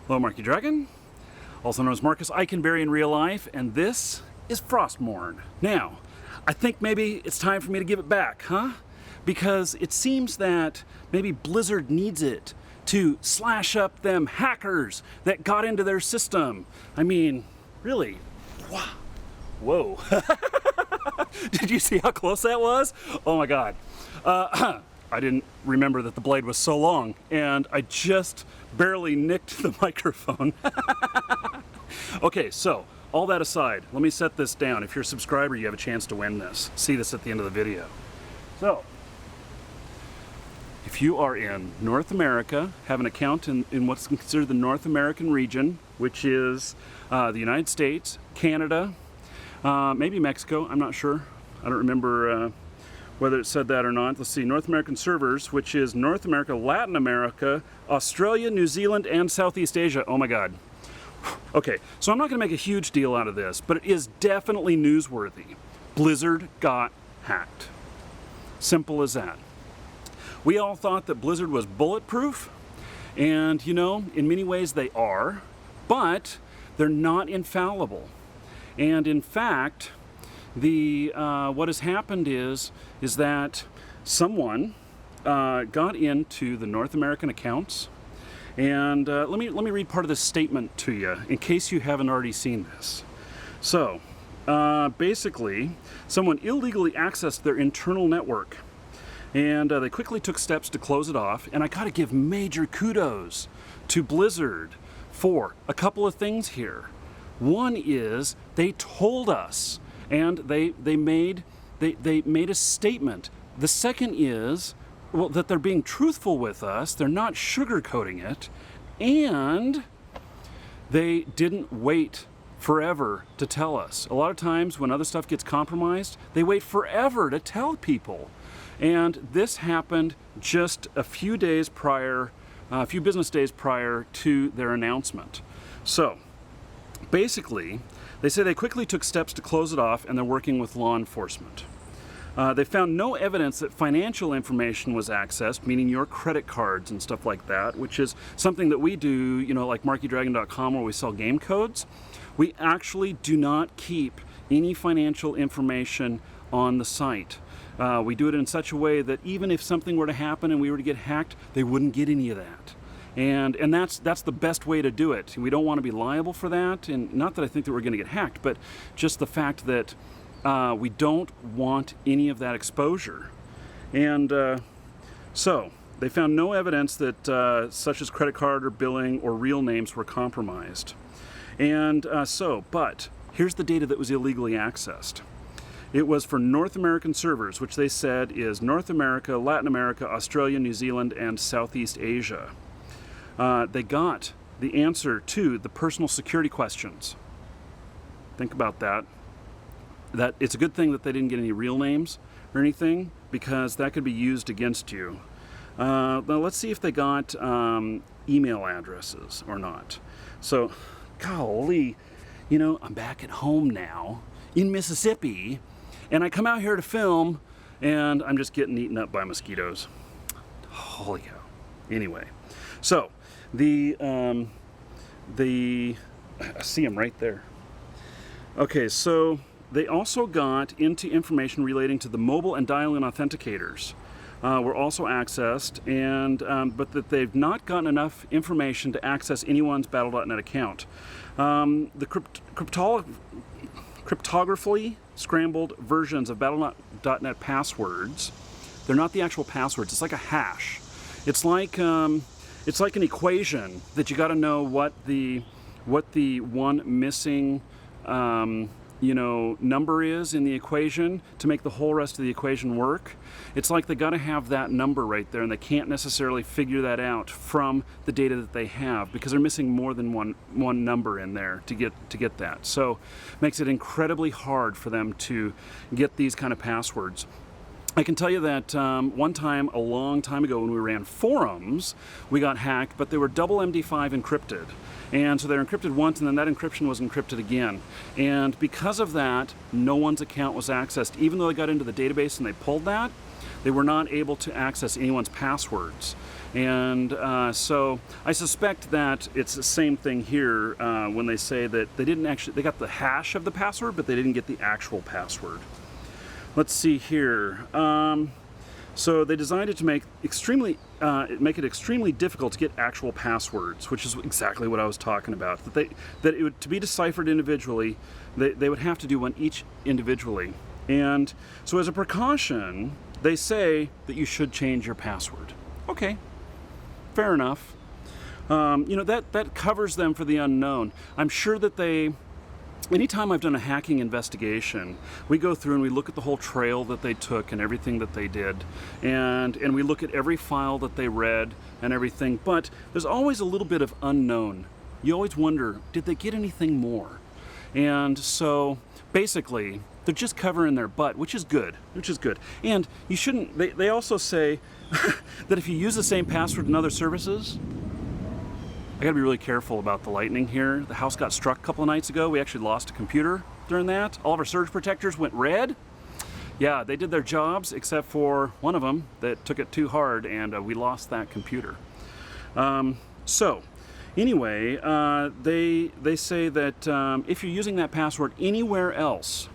Hello, Markee Dragon, also known as Marcus Eikenberry in real life, and this is Frostmourne. Now, I think maybe it's time for me to give it back, huh? Because it seems that maybe Blizzard needs it to slash up them hackers that got into their system. I mean, really? Wow. Whoa. Did you see how close that was? Oh my God. I didn't remember that the blade was so long, and I just barely nicked the microphone. Okay, so all that aside, let me set this down. If you're a subscriber, you have a chance to win this. See this at the end of the video. So, if you are in North America, have an account in what's considered the North American region, which is the United States, Canada, maybe Mexico, I'm not sure. I don't remember whether it said that or not. Let's see, North American servers, which is North America, Latin America, Australia, New Zealand, and Southeast Asia. Oh my God. Okay, so I'm not gonna make a huge deal out of this, but it is definitely newsworthy. Blizzard got hacked. Simple as that. We all thought that Blizzard was bulletproof, and you know, in many ways they are, but they're not infallible. And in fact, what has happened is that someone got into the North American accounts, and let me read part of this statement to you in case you haven't already seen this. So basically, someone illegally accessed their internal network, and they quickly took steps to close it off. And I gotta give major kudos to Blizzard for a couple of things here. One is they told us, and they made a statement. The second is, well, that they're being truthful with us. They're not sugarcoating it, and they didn't wait forever to tell us. A lot of times when other stuff gets compromised, they wait forever to tell people. And this happened just a few days prior, a few business days prior to their announcement. So basically, they say they quickly took steps to close it off, and they're working with law enforcement. They found no evidence that financial information was accessed, meaning your credit cards and stuff like that, which is something that we do, you know, like markeedragon.com, where we sell game codes. We actually do not keep any financial information on the site. We do it in such a way that even if something were to happen and we were to get hacked, they wouldn't get any of that. And that's the best way to do it. We don't want to be liable for that, and not that I think that we're going to get hacked, but just the fact that we don't want any of that exposure. And so they found no evidence that such as credit card or billing or real names were compromised. And but here's the data that was illegally accessed. It was for North American servers, which they said is North America, Latin America, Australia, New Zealand, and Southeast Asia. They got the answer to the personal security questions. Think about that. That it's a good thing that they didn't get any real names or anything, because that could be used against you. Now let's see if they got email addresses or not. So, golly, you know, I'm back at home now in Mississippi, and I come out here to film, and I'm just getting eaten up by mosquitoes. Holy cow. Anyway, so I see them right there. Okay, so they also got into information relating to the mobile and dial-in authenticators. Were also accessed, and but that they've not gotten enough information to access anyone's Battle.net account. The cryptographically scrambled versions of Battle.net passwords, they're not the actual passwords. It's like a hash. It's like an equation that you got to know what the one missing number is in the equation to make the whole rest of the equation work. It's like they got to have that number right there, and they can't necessarily figure that out from the data that they have, because they're missing more than one number in there to get that. So it makes it incredibly hard for them to get these kind of passwords. I can tell you that one time, a long time ago, when we ran forums, we got hacked, but they were double MD5 encrypted. And so they're encrypted once, and then that encryption was encrypted again. And because of that, no one's account was accessed. Even though they got into the database and they pulled that, they were not able to access anyone's passwords. And so I suspect that it's the same thing here when they say that they got the hash of the password, but they didn't get the actual password. Let's see here. So they designed it to make it extremely difficult to get actual passwords, which is exactly what I was talking about. To be deciphered individually, they would have to do one each individually. And so as a precaution, they say that you should change your password. Okay, fair enough. That covers them for the unknown. I'm sure that anytime I've done a hacking investigation, we go through and we look at the whole trail that they took and everything that they did, and we look at every file that they read and everything, but there's always a little bit of unknown. You always wonder, did they get anything more? And so basically, they're just covering their butt, which is good. And you shouldn't, they also say that if you use the same password in other services, I gotta be really careful about the lightning here. The house got struck a couple of nights ago. We actually lost a computer during that. All of our surge protectors went red. Yeah, they did their jobs, except for one of them that took it too hard, and we lost that computer. So, anyway, they say that if you're using that password anywhere else,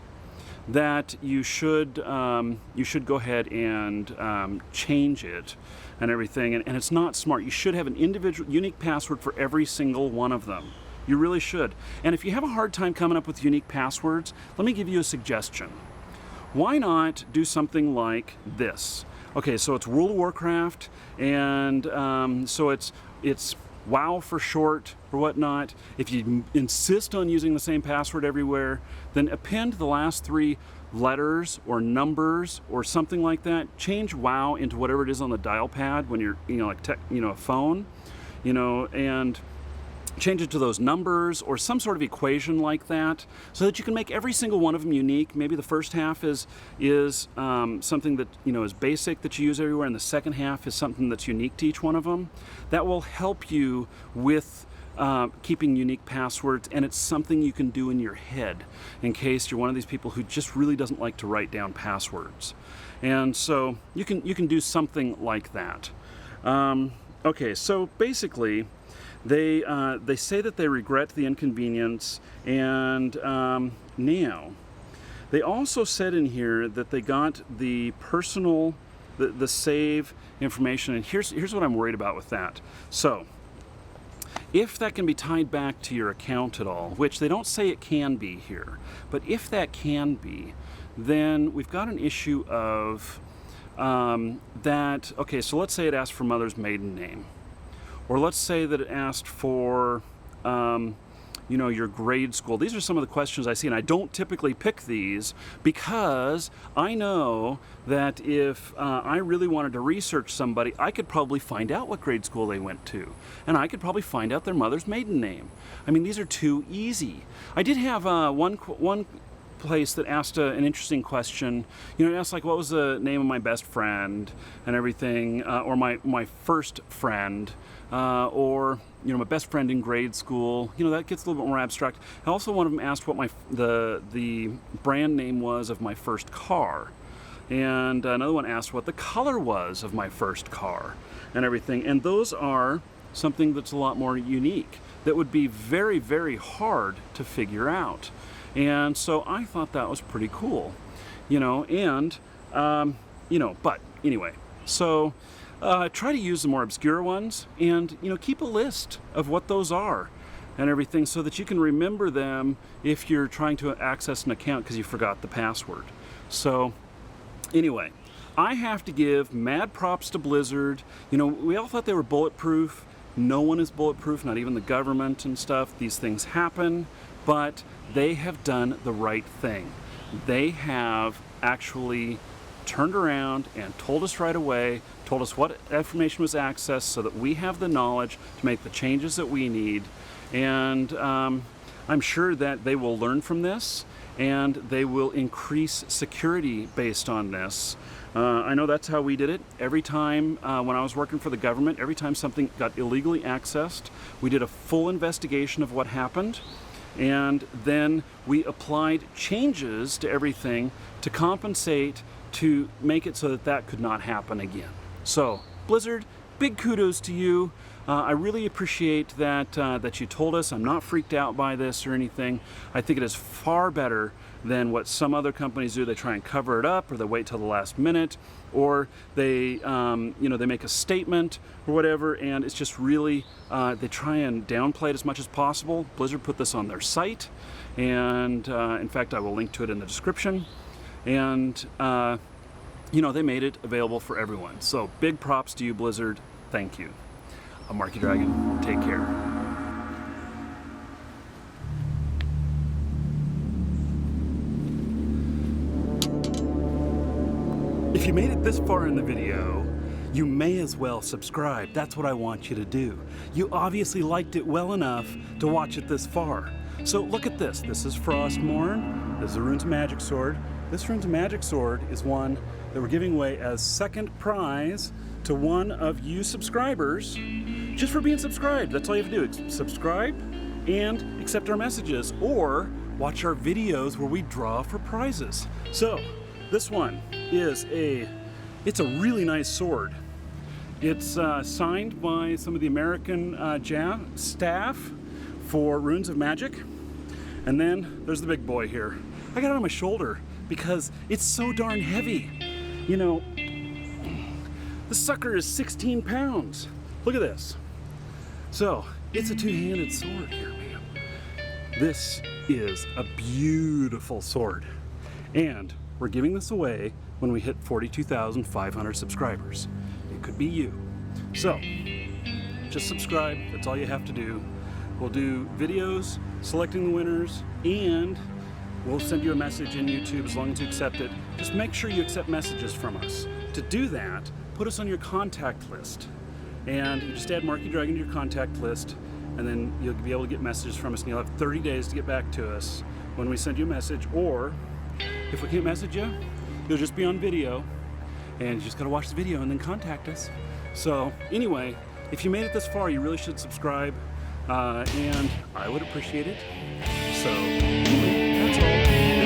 that you should go ahead and change it and everything, and it's not smart. You should have an individual unique password for every single one of them. You really should. And if you have a hard time coming up with unique passwords, let me give you a suggestion. Why not do something like this? Okay, so it's World of Warcraft, and so it's WoW for short or whatnot. If you insist on using the same password everywhere, then append the last 3 letters or numbers or something like that. Change WoW into whatever it is on the dial pad when you're, a phone, and change it to those numbers or some sort of equation like that, so that you can make every single one of them unique. Maybe the first half is something that is basic that you use everywhere, and the second half is something that's unique to each one of them. That will help you with keeping unique passwords, and it's something you can do in your head in case you're one of these people who just really doesn't like to write down passwords. And so you can do something like that. Okay, so basically, they say that they regret the inconvenience, and now they also said in here that they got the save information, and here's what I'm worried about with that. So if that can be tied back to your account at all, which they don't say it can be here, but if that can be, then we've got an issue of that. Okay, so let's say it asked for mother's maiden name. Or let's say that it asked for, your grade school. These are some of the questions I see, and I don't typically pick these because I know that if I really wanted to research somebody, I could probably find out what grade school they went to, and I could probably find out their mother's maiden name. I mean, these are too easy. I did have one place that asked an interesting question. It asked like, what was the name of my best friend and everything, or my first friend, or my best friend in grade school. That gets a little bit more abstract. And also, one of them asked what the brand name was of my first car, and another one asked what the color was of my first car and everything. And those are something that's a lot more unique, that would be very, very hard to figure out. And so I thought that was pretty cool, but anyway, so try to use the more obscure ones, and keep a list of what those are and everything, so that you can remember them if you're trying to access an account because you forgot the password. So anyway, I have to give mad props to Blizzard. We all thought they were bulletproof. No one is bulletproof, not even the government and stuff. These things happen, but they have done the right thing. They have actually turned around and told us right away, told us what information was accessed, so that we have the knowledge to make the changes that we need. And I'm sure that they will learn from this, and they will increase security based on this. I know that's how we did it. Every time when I was working for the government, every time something got illegally accessed, we did a full investigation of what happened, and then we applied changes to everything to compensate to make it so that that could not happen again. So Blizzard, big kudos to you. I really appreciate that you told us. I'm not freaked out by this or anything. I think it is far better than what some other companies do. They try and cover it up, or they wait till the last minute, or they they make a statement or whatever, and it's just really they try and downplay it as much as possible. Blizzard put this on their site, and in fact I will link to it in the description, and they made it available for everyone. So big props to you, Blizzard. Thank you. I'm Markee Dragon. Take care. If you made it this far in the video, you may as well subscribe. That's what I want you to do. You obviously liked it well enough to watch it this far. So look at this. This is Frostmourne. This is a Runes of Magic sword. This Runes of Magic sword is one that we're giving away as second prize to one of you subscribers, just for being subscribed. That's all you have to do. Subscribe and accept our messages, or watch our videos where we draw for prizes. So this one is it's a really nice sword. It's signed by some of the American staff for Runes of Magic. And then there's the big boy here. I got it on my shoulder because it's so darn heavy. You know, this sucker is 16 pounds. Look at this. So it's a two-handed sword here, man. This is a beautiful sword. And we're giving this away when we hit 42,500 subscribers. It could be you. So just subscribe. That's all you have to do. We'll do videos selecting the winners, and we'll send you a message in YouTube as long as you accept it. Just make sure you accept messages from us. To do that, put us on your contact list. And you just add Markee Dragon to your contact list, and then you'll be able to get messages from us, and you'll have 30 days to get back to us when we send you a message. Or if we can't message you, you'll just be on video, and you just gotta watch the video and then contact us. So anyway, if you made it this far, you really should subscribe, and I would appreciate it. So anyway, that's all.